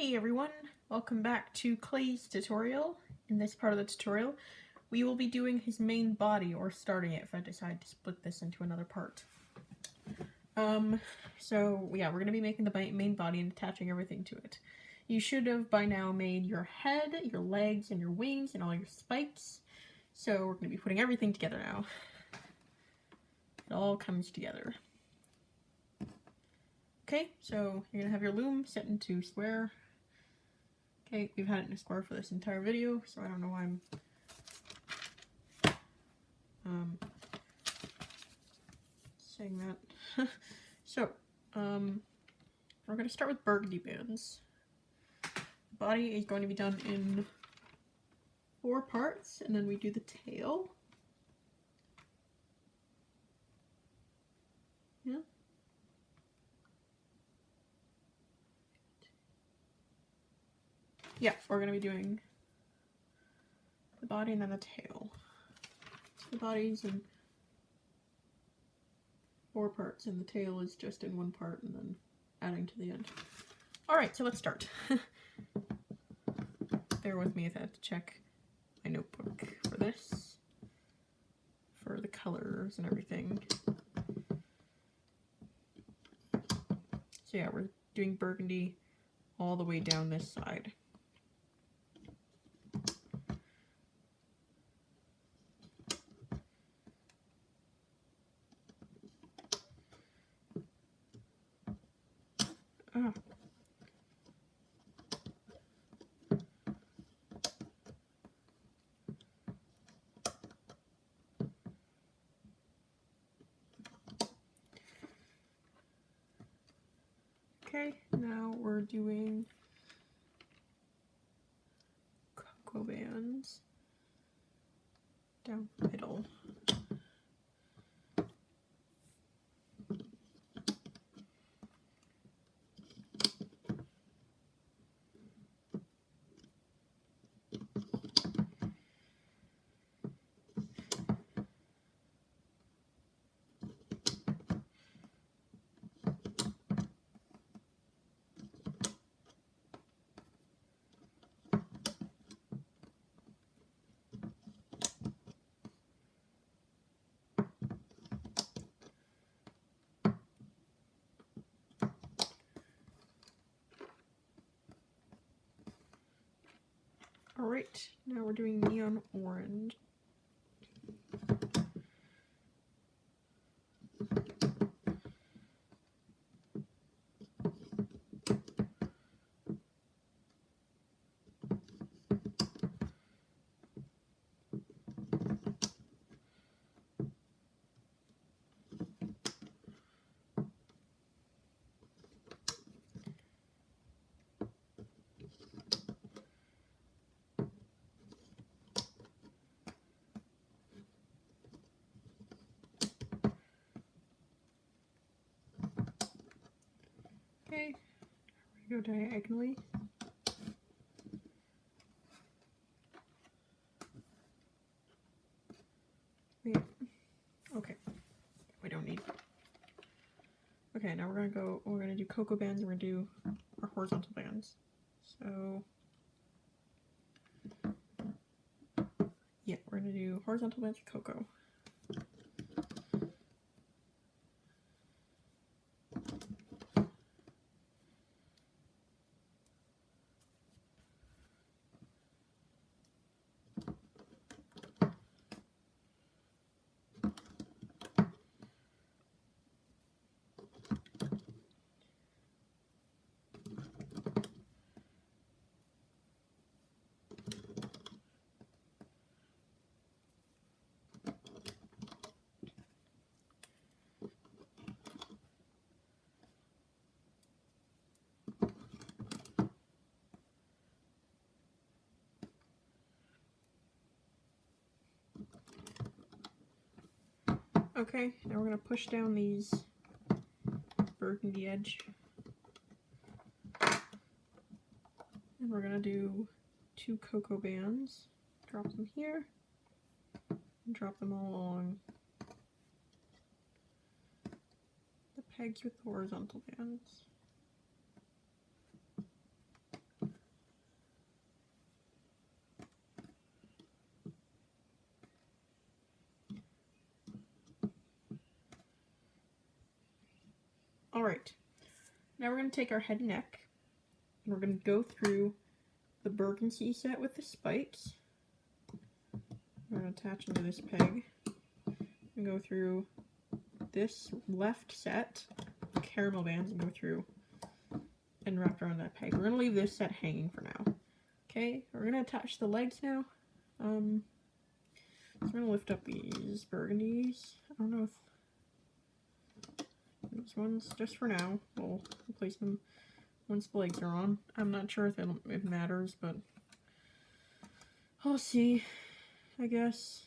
Hey everyone, welcome back to Clay's tutorial. In this part of the tutorial, we will be doing his main body, or starting it if I decide to split this into another part. So yeah, we're going to be making the main body and attaching everything to it. You should have by now made your head, your legs, and your wings, and all your spikes. So we're going to be putting everything together now. It all comes together. Okay, so you're going to have your loom set into square. Okay, we've had it in a square for this entire video, so I don't know why I'm saying that. So, we're going to start with burgundy bands. The body is going to be done in 4 parts, and then we do the tail. Yeah. Yeah, we're going to be doing the body and then the tail. So the body's in 4 parts, and the tail is just in 1 part, and then adding to the end. Alright, so let's start. Bear with me if I have to check my notebook for this, for the colors and everything. So yeah, we're doing burgundy all the way down this side. Ah. Okay, now we're doing cocoa bands down the middle. Alright, now we're doing neon orange. Okay, we go diagonally. Wait. Okay, we don't need. Okay, now we're gonna do cocoa bands, and we're gonna do our horizontal bands. So yeah, we're gonna do horizontal bands with cocoa. Okay, now we're gonna push down these burgundy edge. And we're gonna do 2 cocoa bands. Drop them here, and drop them all along the pegs with the horizontal bands. Alright, now we're going to take our head and neck, and we're going to go through the burgundy set with the spikes. We're going to attach into this peg, and go through this left set, caramel bands, and go through and wrap around that peg. We're going to leave this set hanging for now. Okay, we're going to attach the legs now. So I'm going to lift up these burgundies. I don't know if these ones, just for now, we'll replace them once the legs are on. I'm not sure if it matters, but I'll see, I guess.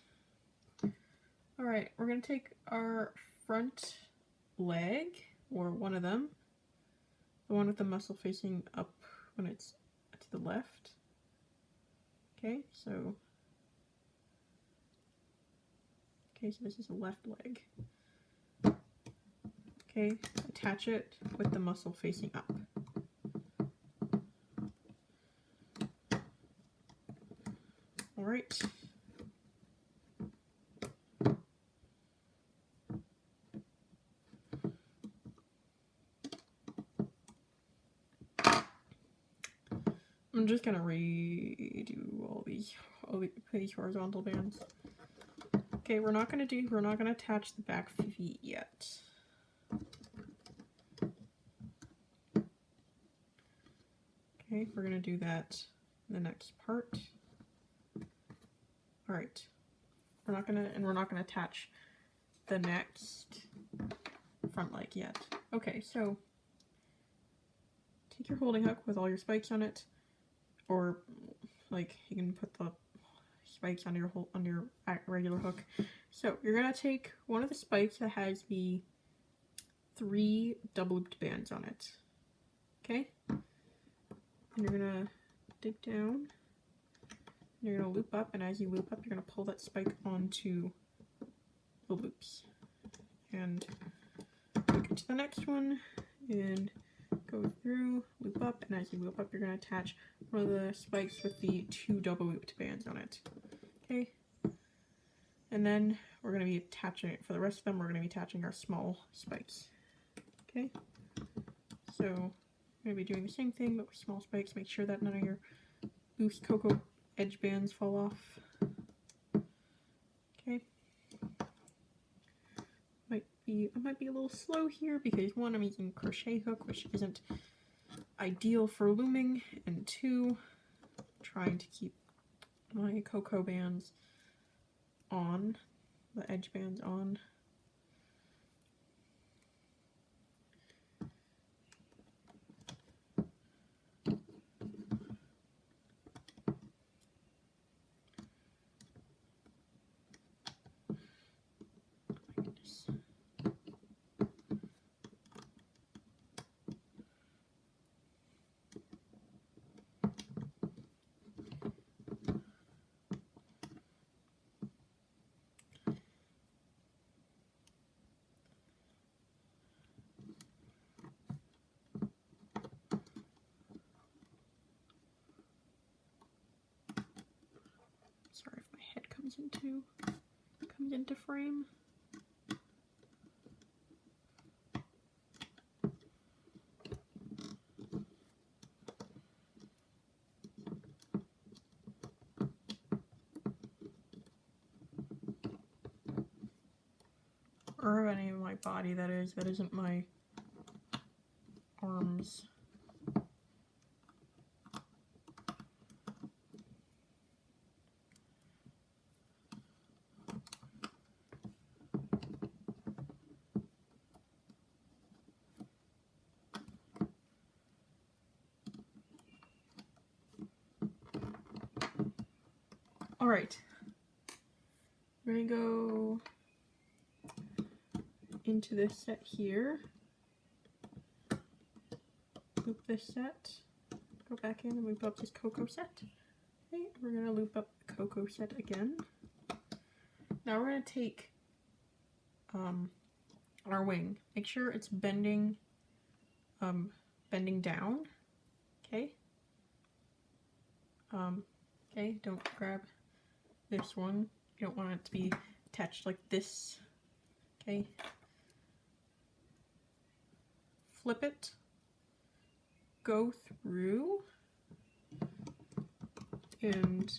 Alright, we're going to take our front leg, or one of them, the one with the muscle facing up when it's to the left. Okay, so this is the left leg. Okay, attach it with the muscle facing up. Alright. I'm just gonna redo all these horizontal bands. Okay, we're not gonna attach the back feet yet. Okay, we're gonna do that in the next part. Alright. We're not gonna attach the next front leg yet. Okay, so take your holding hook with all your spikes on it, or like you can put the spikes on your regular hook. So you're gonna take one of the spikes that has the 3 double looped bands on it. Okay? And you're gonna dig down. You're gonna loop up, and as you loop up, you're gonna pull that spike onto the loops. And take it to the next one, and go through, loop up, and as you loop up, you're gonna attach one of the spikes with the 2 double looped bands on it. Okay? And then we're gonna be attaching it, for the rest of them, we're gonna be attaching our small spikes. Okay? So, I'm gonna be doing the same thing, but with small spikes. Make sure that none of your loose cocoa edge bands fall off. Okay. I might be a little slow here because 1, I'm using crochet hook, which isn't ideal for looming, and 2, I'm trying to keep my cocoa bands on, the edge bands on. Sorry if my head comes into frame. Or any of my body, that isn't my arms. Alright, we're gonna go into this set here, loop this set, go back in and loop up this cocoa set. Okay, we're gonna loop up the cocoa set again. Now we're gonna take our wing. Make sure it's bending down. Okay. Okay, don't grab this one. You don't want it to be attached like this. Okay. flip it, go through, and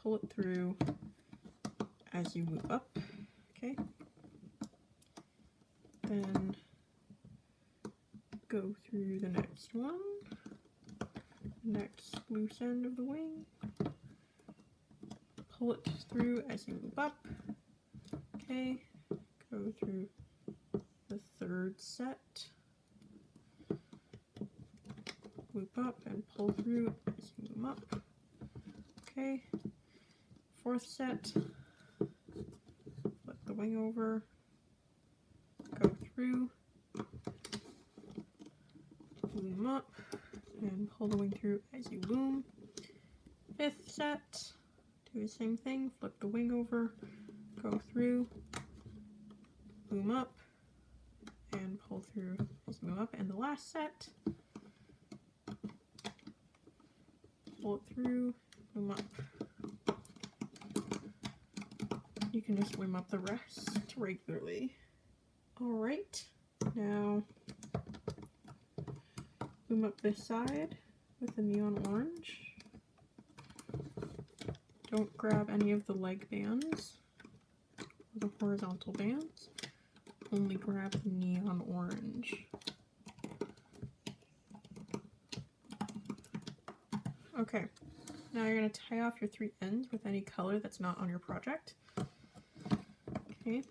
pull it through as you move up, okay? Then go through the next one, next loose end of the wing, pull it through as you move up, okay? Go through the third set, loop up and pull through as you move up, okay? Fourth set, flip the wing over, go through, loom up, and pull the wing through as you loom. Fifth set, do the same thing, flip the wing over, go through, loom up, and pull through as you move up. And the last set, pull it through, loom up. You can just loom up the rest regularly. Alright, now loom up this side with the neon orange. Don't grab any of the leg bands or the horizontal bands. Only grab the neon orange. Okay, now you're going to tie off your 3 ends with any color that's not on your project. Okay.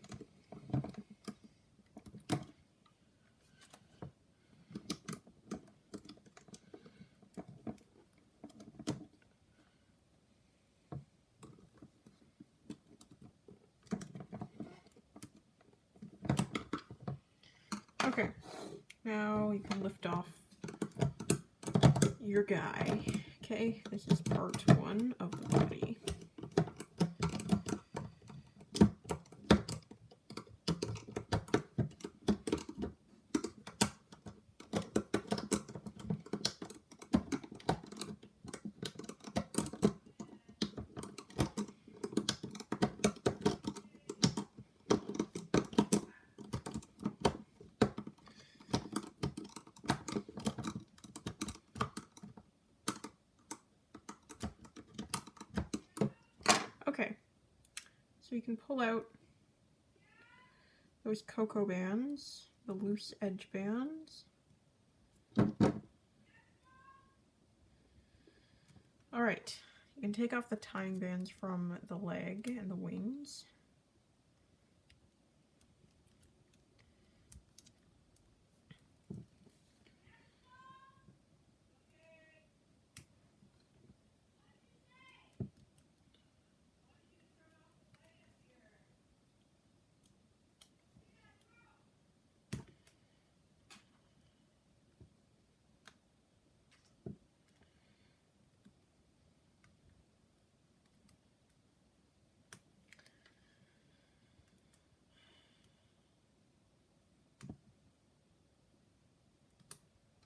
Okay, now you can lift off your guy. Okay, this is part 1 of the body. Okay, so you can pull out those cocoa bands, the loose edge bands. Alright, you can take off the tying bands from the leg and the wings.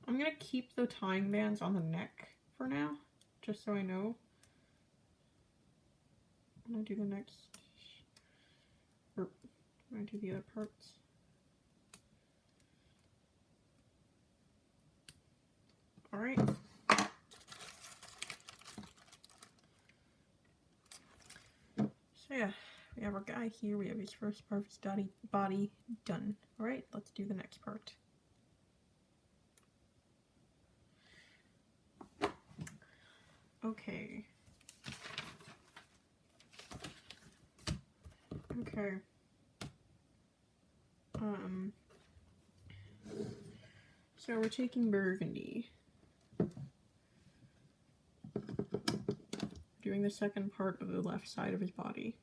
I'm going to keep the tying bands on the neck for now, just so I know when I do the next, or when I do the other parts. Alright. So yeah, we have our guy here, we have his first part of his body done. Alright, let's do the next part. Okay. Okay. So we're taking burgundy. Doing the second part of the left side of his body.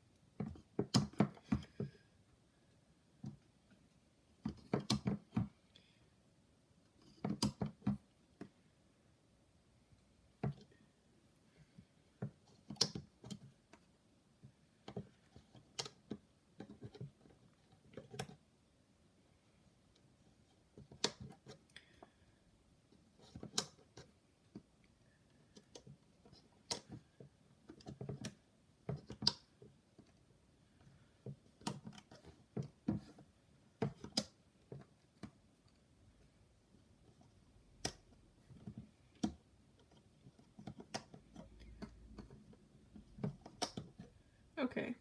Okay.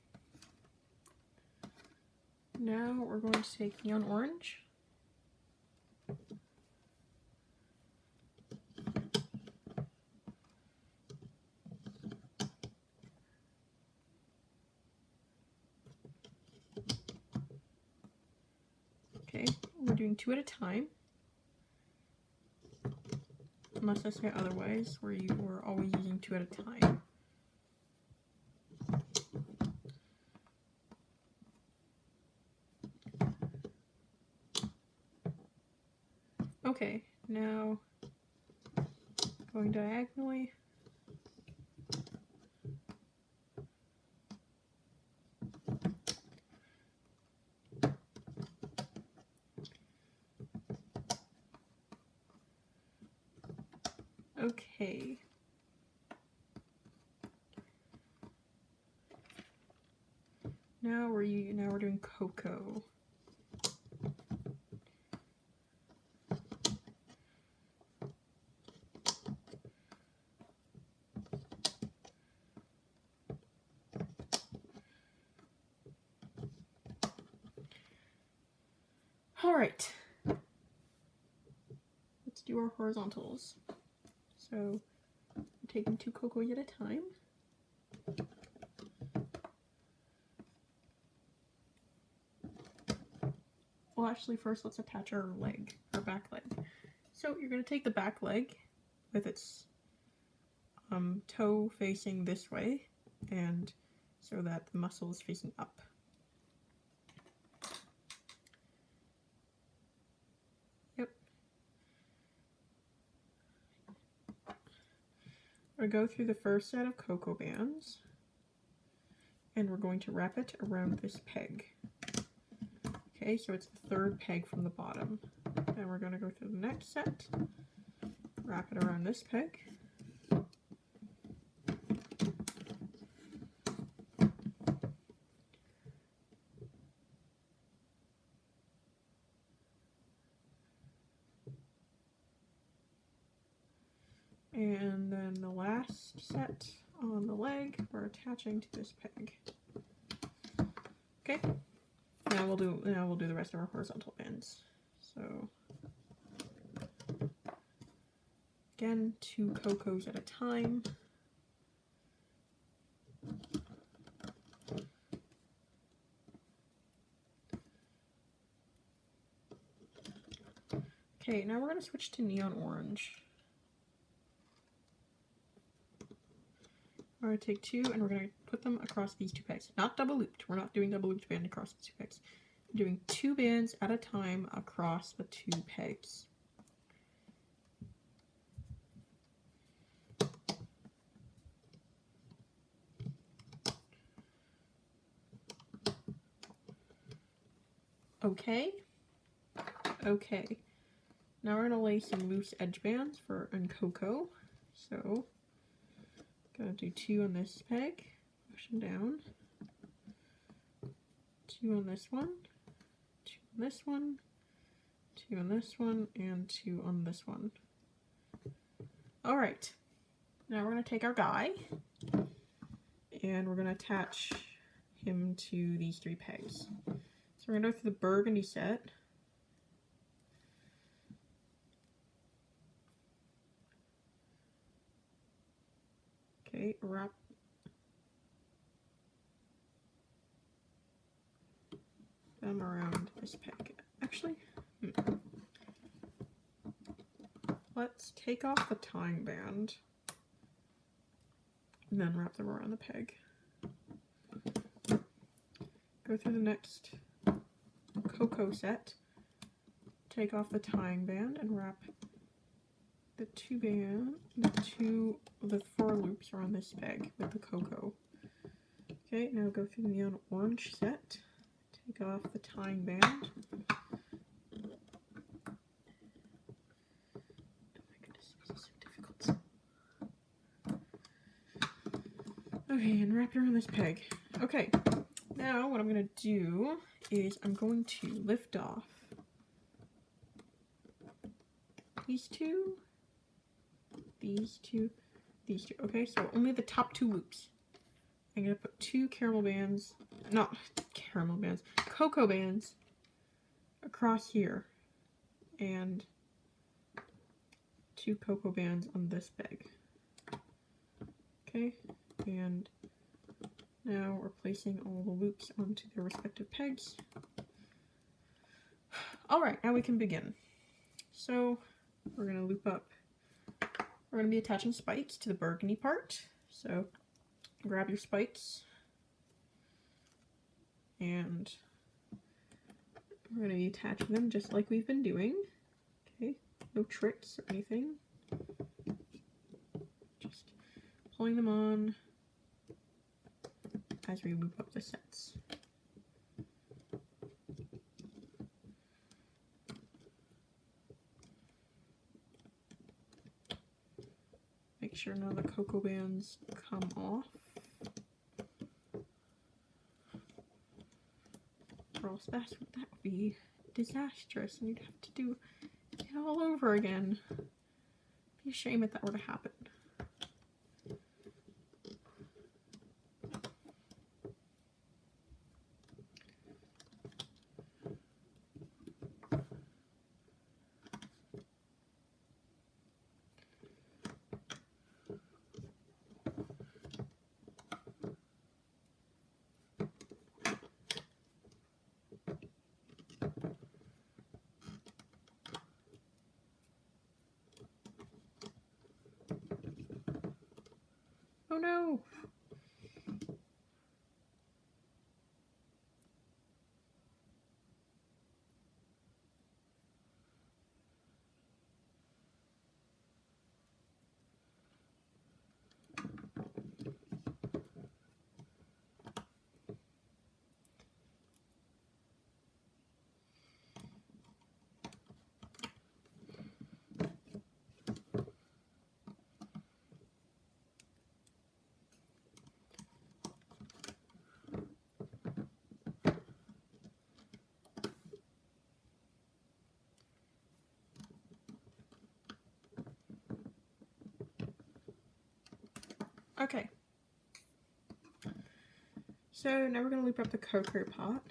Now we're going to take neon orange. Okay, we're doing 2 at a time. Unless I say otherwise, where you were always using 2 at a time. Okay, now going diagonally. Okay. Now we're doing cocoa. All right. Let's do our horizontals. So I'm taking 2 cocoas at a time. Well, actually, first let's attach our leg, our back leg. So you're going to take the back leg with its toe facing this way, and so that the muscle is facing up. Yep. We're going to go through the first set of cocoa bands, and we're going to wrap it around this peg. Okay, so it's the 3rd peg from the bottom. And we're going to go through the next set, wrap it around this peg. And then the last set on the leg, we're attaching to this peg. Okay. Now we'll do the rest of our horizontal bands. So again, 2 cocos at a time. Okay, now we're going to switch to neon orange. We're going to take 2 and we're going to put them across these 2 pegs. Not double looped. We're not doing double looped band across the 2 pegs. We're doing 2 bands at a time across the 2 pegs. Okay. Okay. Now we're going to lay some loose edge bands in cocoa. So, gonna do 2 on this peg, push them down. 2 on this one, 2 on this one, 2 on this one, and 2 on this one. All right. Now we're gonna take our guy, and we're gonna attach him to these 3 pegs. So we're gonna go through the burgundy set. Okay, wrap them around this peg. Actually, let's take off the tying band and then wrap them around the peg. Go through the next cocoa set, take off the tying band and wrap the 4 loops around this peg with the cocoa. Okay, now go through the neon orange set, take off the tying band. Oh my goodness, this is so difficult. Okay, and wrap it around this peg. Okay, now what I'm going to do is I'm going to lift off these 2, these 2, these 2. Okay, so only the top 2 loops. I'm gonna put 2 cocoa bands across here, and 2 cocoa bands on this bag. Okay, and now we're placing all the loops onto their respective pegs. Alright, now we can begin. So we're going to loop up. We're going to be attaching spikes to the burgundy part. So grab your spikes and we're going to be attaching them just like we've been doing. Okay, no tricks or anything. Just pulling them on as we loop up the sets. Make sure none of the cocoa bands come off, or else that would be disastrous and you'd have to do it all over again. It'd be a shame if that were to happen. Oh no! Okay. So now we're going to loop up the cocoa pot.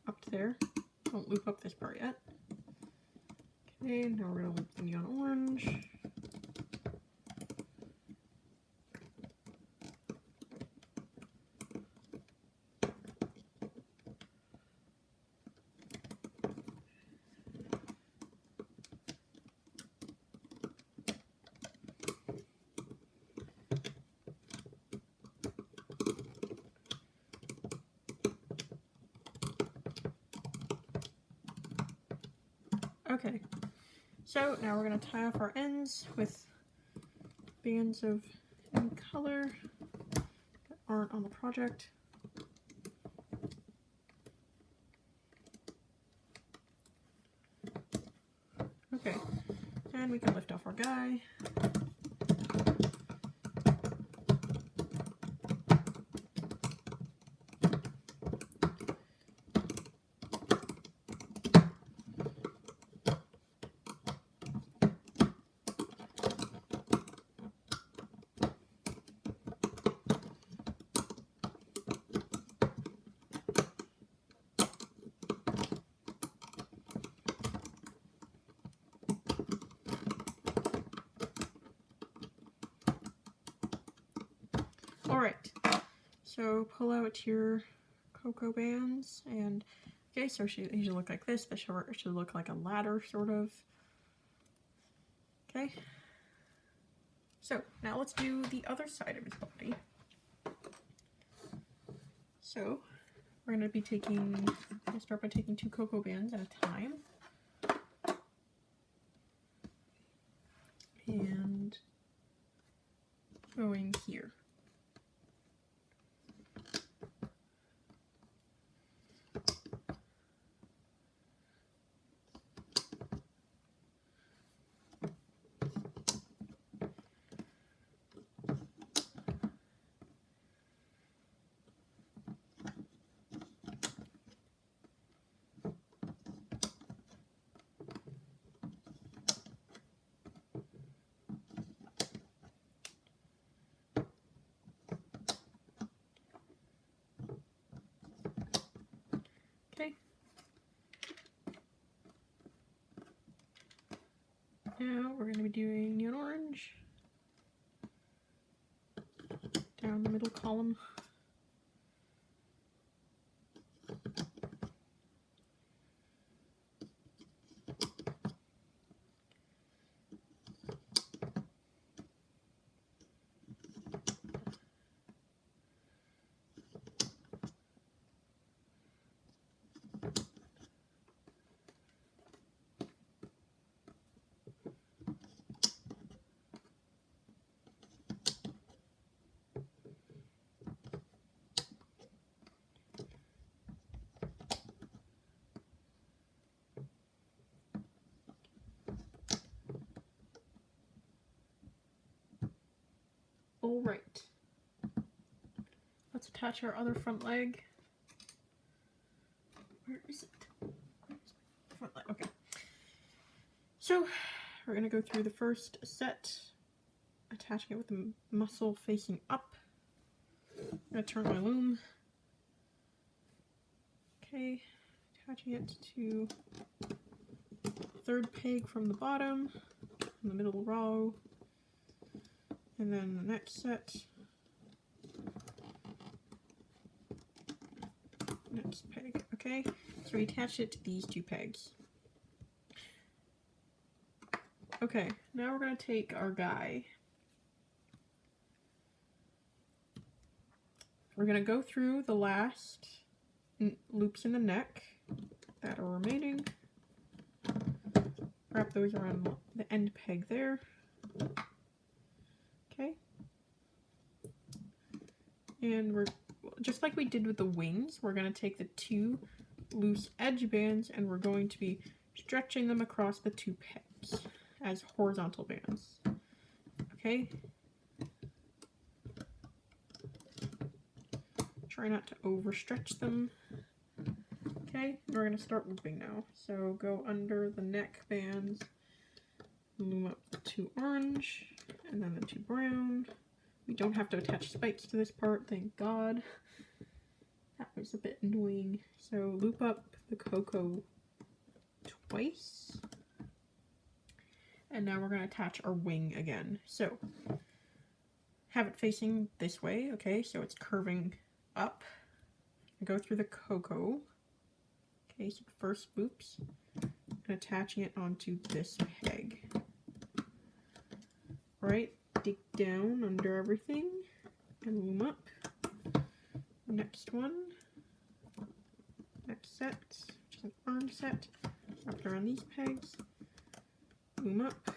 Up to there. Don't loop up this part yet. Okay, now we're going to loop the neon orange. Okay, so now we're going to tie off our ends with bands of any color that aren't on the project. Okay, and we can lift off our guy. Alright, so pull out your cocoa bands, and okay, so she should look like this. The short should look like a ladder, sort of. Okay, so now let's do the other side of his body. So we're going to be we'll start by taking 2 cocoa bands at a time. And going here. Now we're going to be doing neon orange down the middle column. All right, let's attach our other front leg. Where is it? Front leg, okay. So we're gonna go through the first set, attaching it with the muscle facing up. I'm gonna turn my loom. Okay, attaching it to the third peg from the bottom, in the middle row. And then the next set, next peg, okay? So we attach it to these two pegs. Okay, now we're gonna take our guy. We're gonna go through the last loops in the neck that are remaining. Wrap those around the end peg there. Okay, and we're just like we did with the wings, we're going to take the two loose edge bands and we're going to be stretching them across the two pegs as horizontal bands. Okay, try not to overstretch them. Okay, we're going to start looping now. So go under the neck bands, loom up the two orange and then the two brown. We don't have to attach spikes to this part, thank God. That was a bit annoying. So loop up the cocoa twice. And now we're going to attach our wing again. So have it facing this way, okay, so it's curving up. Go through the cocoa. Okay, so the first loops, and attaching it onto this peg. Right, dig down under everything and loom up. Next one, next set, which is an arm set, wrap it around these pegs, loom up,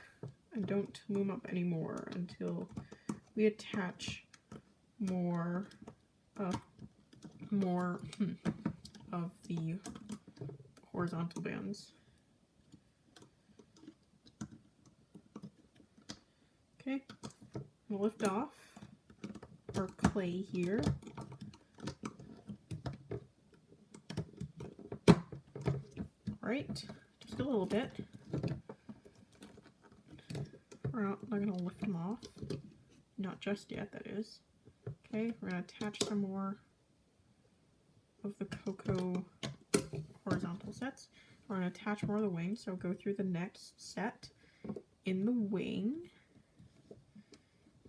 and don't loom up anymore until we attach more of the horizontal bands. Okay, we'll lift off our clay here. Right, just a little bit. We're not going to lift them off. Not just yet, that is. Okay, we're going to attach some more of the cocoa horizontal sets. We're going to attach more of the wing, so go through the next set in the wing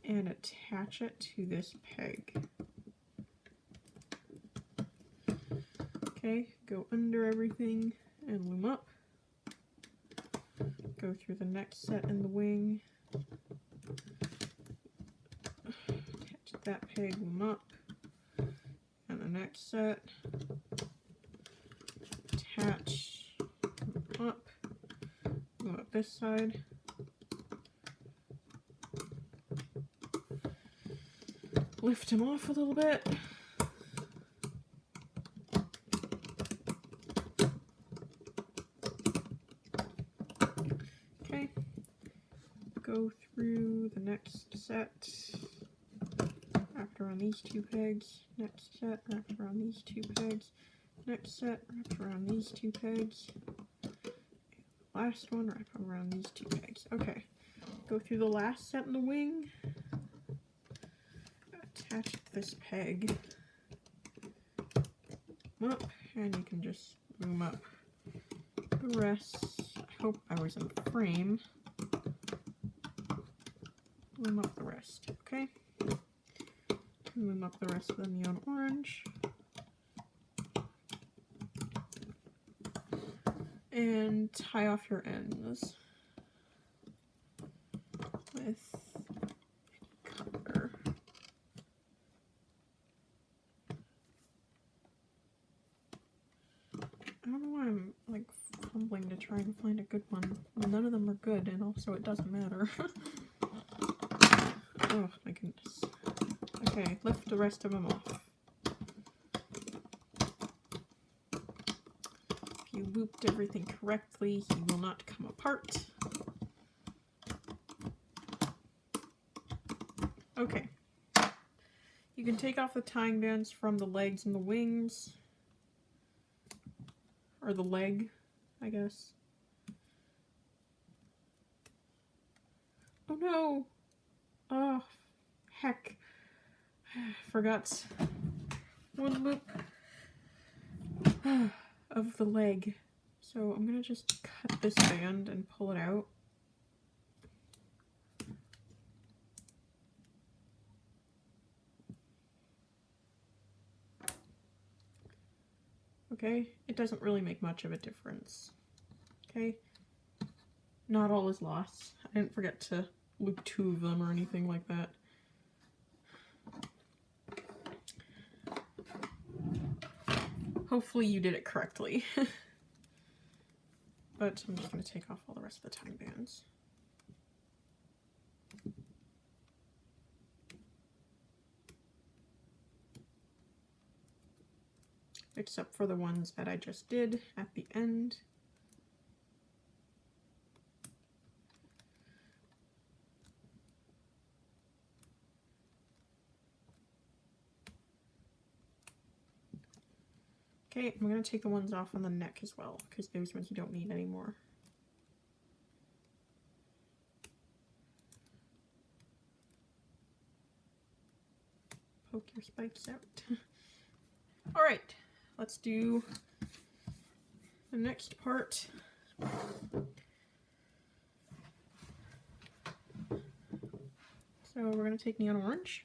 and attach it to this peg. Okay, go under everything and loom up. Go through the next set in the wing. Attach that peg, loom up. And the next set. Attach, loom up this side. Lift him off a little bit. Okay, go through the next set, wrap around these two pegs, next set, wrap around these two pegs, next set, wrap around these two pegs, last one, wrap around these two pegs. Okay, go through the last set in the wing, attach this peg up, and you can just loom up the rest. I hope I was in frame. loom up the rest, okay? Loom up the rest of the neon orange. And tie off your ends with color. I don't know why I'm like fumbling to try and find a good one. Well, none of them are good, and also it doesn't matter. Oh my goodness. Okay, lift the rest of them off. If you looped everything correctly, he will not come apart. Okay. You can take off the tying bands from the legs and the wings. Or the leg, I guess. Oh no! Oh, heck. Forgot one loop of the leg. So I'm gonna just cut this band and pull it out. Okay, it doesn't really make much of a difference. Okay, not all is lost. I didn't forget to loop 2 of them or anything like that. Hopefully you did it correctly. But I'm just going to take off all the rest of the tying bands. Except for the ones that I just did at the end. Okay, I'm going to take the ones off on the neck as well, because those ones you don't need anymore. Poke your spikes out. Alright, let's do the next part. So we're going to take neon orange.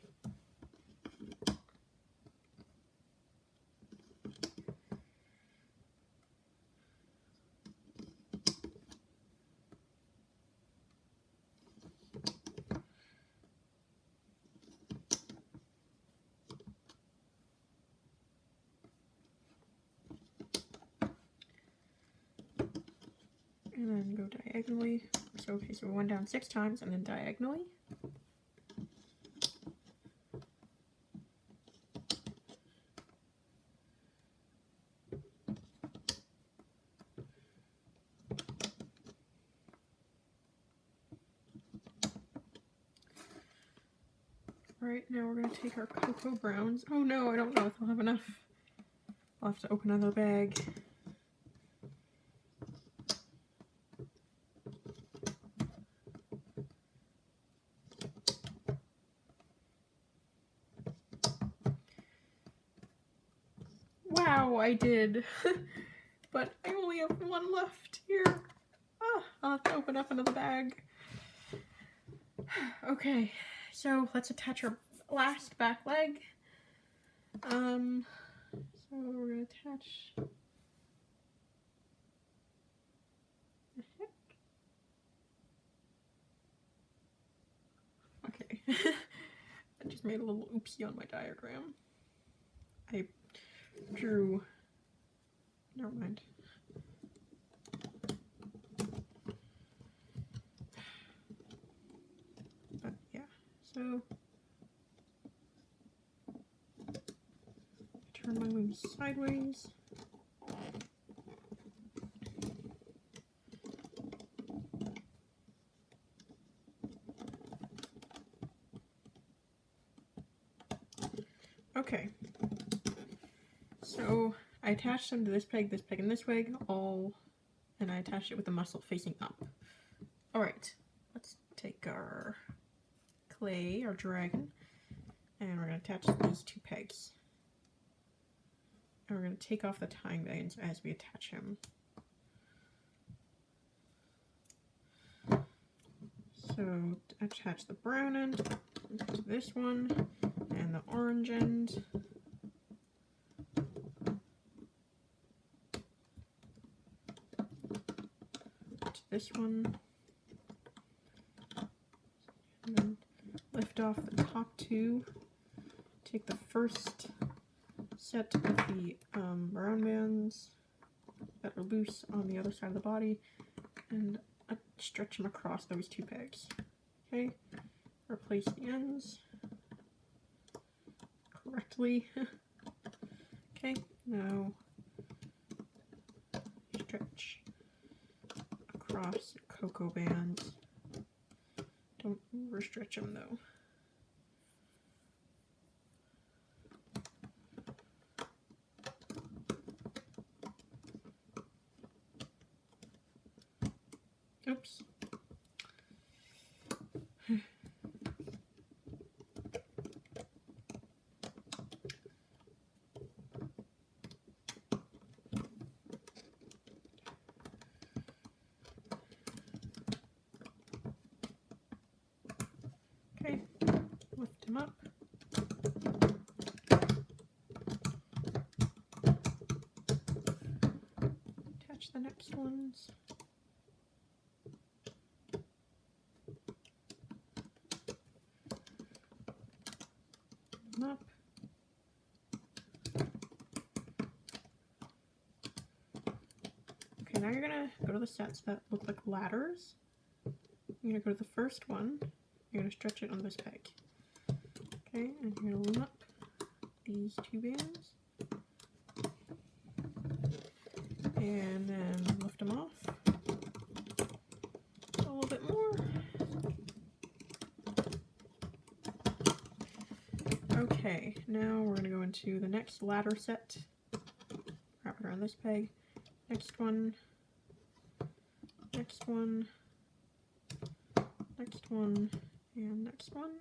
And then go diagonally. So, okay, so we went down 6 times and then diagonally. Alright, now we're going to take our cocoa browns. Oh no, I don't know if I'll have enough. I'll have to open another bag. Wow, I did. But I only have 1 left here. Ah, I'll have to open up another bag. Okay, so let's attach our last back leg. So we're gonna attach the heck. Okay, I just made a little oopsie on my diagram. I drew. Never mind. But yeah, so turn my loom sideways. Okay, so I attached them to this peg, and this peg, and I attached it with the muscle facing up. Alright, let's take our clay, our dragon, and we're going to attach these 2 pegs. And we're going to take off the tying bands as we attach him. So So attach the brown end to this one and the orange end. To this one. And then lift off the top two. Take the first set of the brown bands that are loose on the other side of the body and stretch them across those two pegs. Okay, replace the ends correctly. Okay, now stretch across your cocoa bands. Don't overstretch them though. Oops. Okay, lift him up. Attach the next ones. Up. Okay, now you're gonna go to the sets that look like ladders. You're gonna go to the first one. You're gonna stretch it on this peg. Okay, and you're gonna loom up these two bands. And then lift them off. A little bit more. Okay, now we're going to go into the next ladder set. Wrap it around this peg. Next one. Next one. Next one. And next one.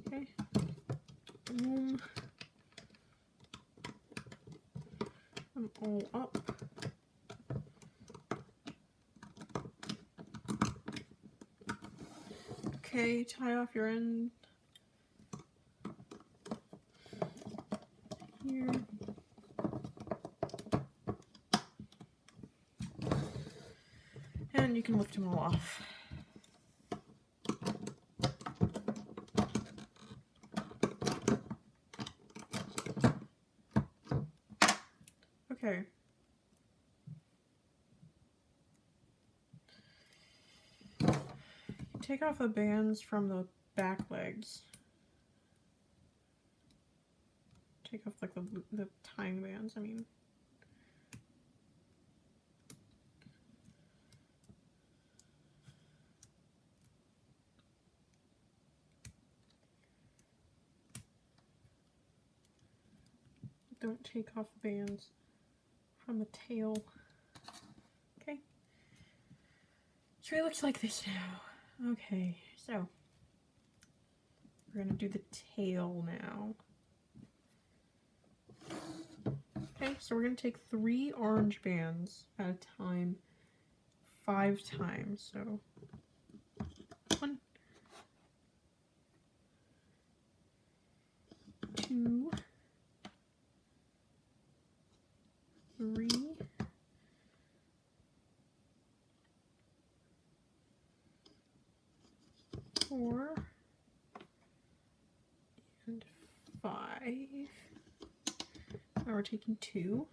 Okay. Boom. Them all up. Okay, tie off your end here. And you can lift them all off. Okay. Take off the bands from the back legs. Take off like the tying bands, I mean. Don't take off the bands from the tail. Okay. So it looks like this now. Okay, so we're gonna do the tail now. Okay, so we're gonna take 3 orange bands at a time, 5 times. So 1, 2, 3, 4, and 5. Now we're taking 2.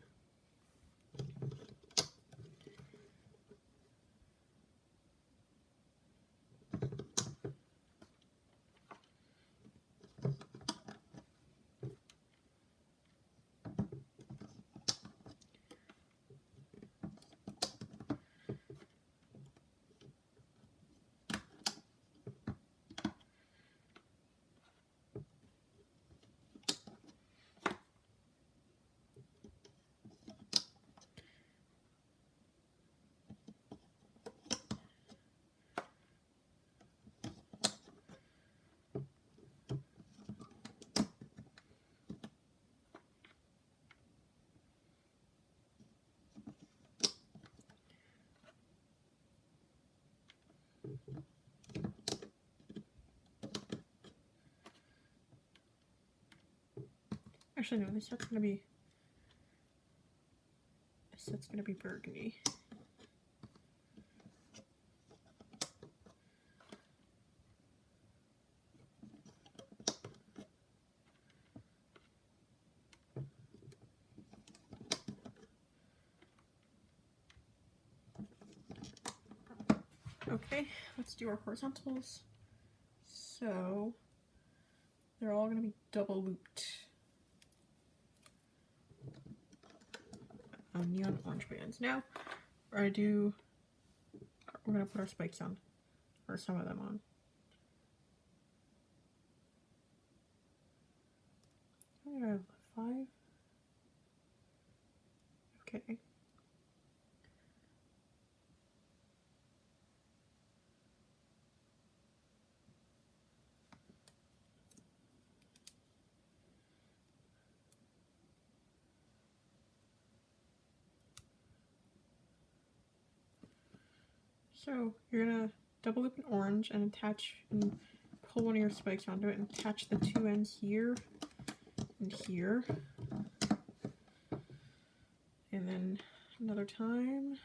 Actually, no, this set's gonna be burgundy. Okay, let's do our horizontals. So they're all going to be double looped. Neon orange bands. Now we're going to put our spikes on, or some of them on. I have 5. Okay. So you're gonna double loop an orange and attach and pull one of your spikes onto it and attach the 2 ends here and here. And then another time.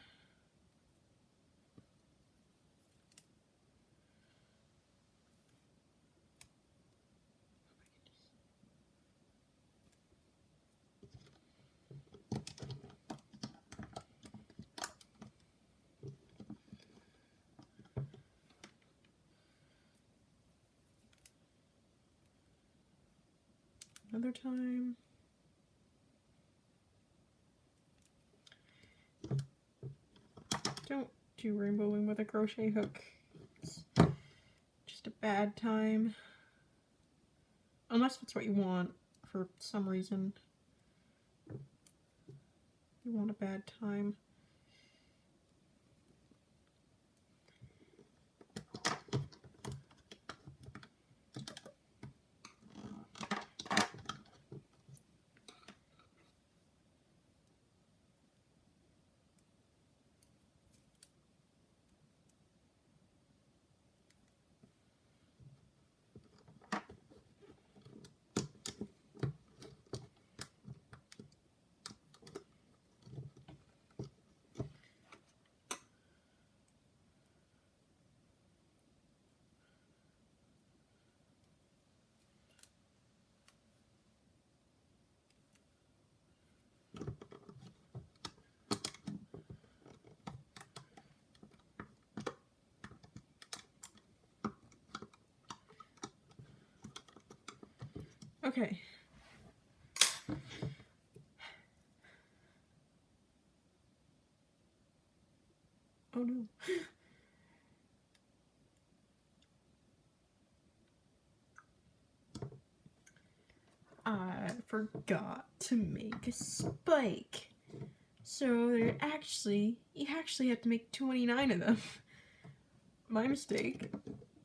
Another time. Don't do rainbow loom with a crochet hook. It's just a bad time. Unless it's what you want for some reason. You want a bad time. Okay. Oh no. I forgot to make a spike. So you actually have to make 29 of them. My mistake.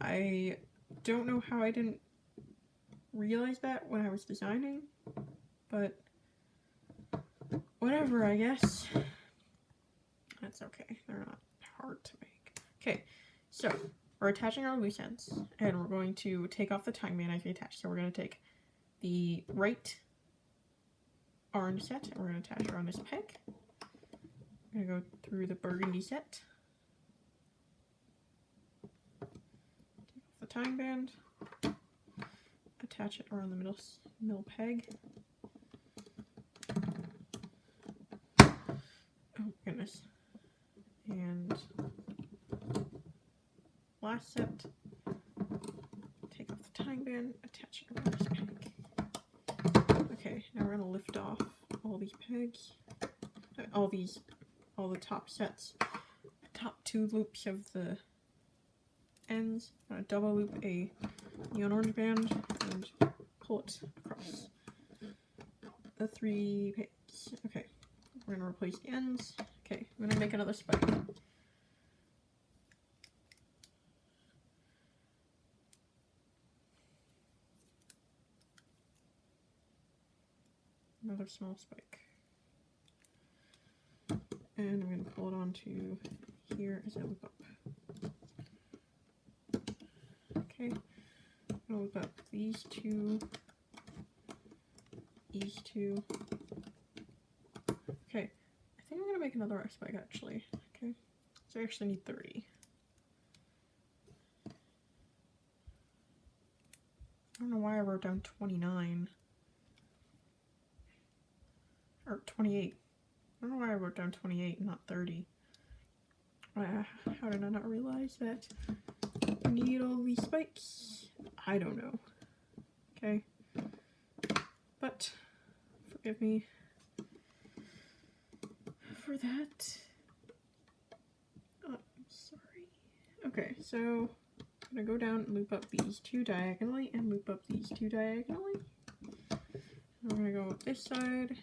I don't know how I didn't realize that when I was designing, but whatever, I guess. That's okay. They're not hard to make. Okay, so we're attaching our loose ends, and we're going to take off the tying band as we attach. So we're going to take the right orange set, and we're going to attach it on this peg. I'm going to go through the burgundy set. Take off the tying band. Attach it around the middle peg. Oh goodness. And last set, take off the tying band, attach it around this peg. Okay, now we're gonna lift off all these pegs, all the top sets, top 2 loops of the ends. I'm gonna double loop a neon orange band and pull it across the 3 pegs. Okay, we're gonna replace the ends. Okay, I'm gonna make another spike. Another small spike. And I'm gonna pull it onto here as I loop up. Okay, I'll look up these two. Okay, I think I'm gonna make another ice spike actually. Okay, so I actually need 30. I don't know why I wrote down 29. Or 28. I don't know why I wrote down 28 and not 30. How did I not realize that I need all these spikes? I don't know. Okay. But, forgive me for that. Oh, I'm sorry. Okay, so I'm gonna go down and loop up these two diagonally and loop up these two diagonally. I'm gonna go this side.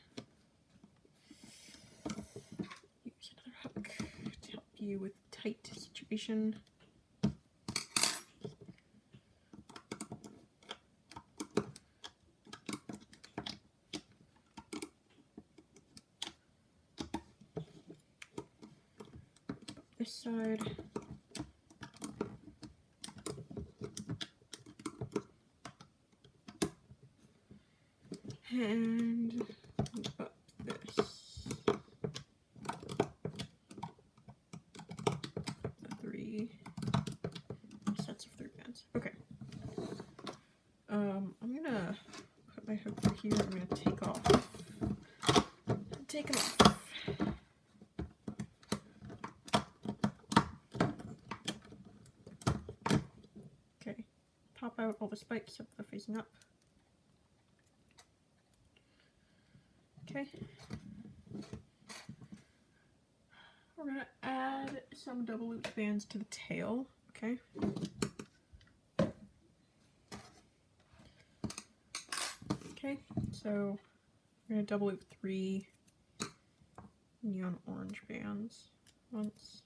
Use another hook to help you with tight situation. This side. And loop up this. The 3 sets of 3 bands. Okay. I'm gonna put my hook through here. I'm gonna take off. Take it off. Okay. Pop out all the spikes so they're facing up. Okay. We're gonna add some double loop bands to the tail. Okay. Okay, so we're gonna double loop 3 neon orange bands. Once.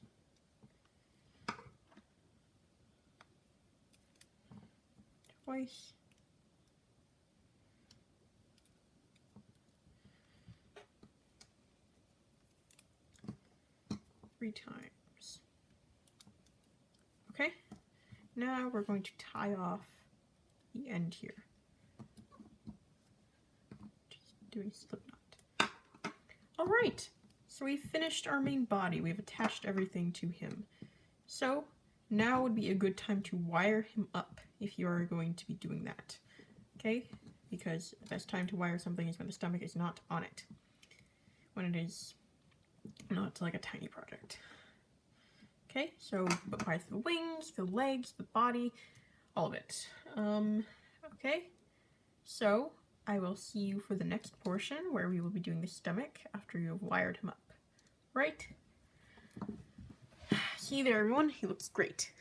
Twice. 3 times. Okay, now we're going to tie off the end here. Just doing slip knot. Alright, so we finished our main body. We've attached everything to him. So now would be a good time to wire him up if you are going to be doing that. Okay, because the best time to wire something is when the stomach is not on it. When it is not like a tiny project. Okay, so wire the wings, the legs, the body, all of it. Okay, so I will see you for the next portion where we will be doing the stomach after you have wired him up. Right? See you there, everyone. He looks great.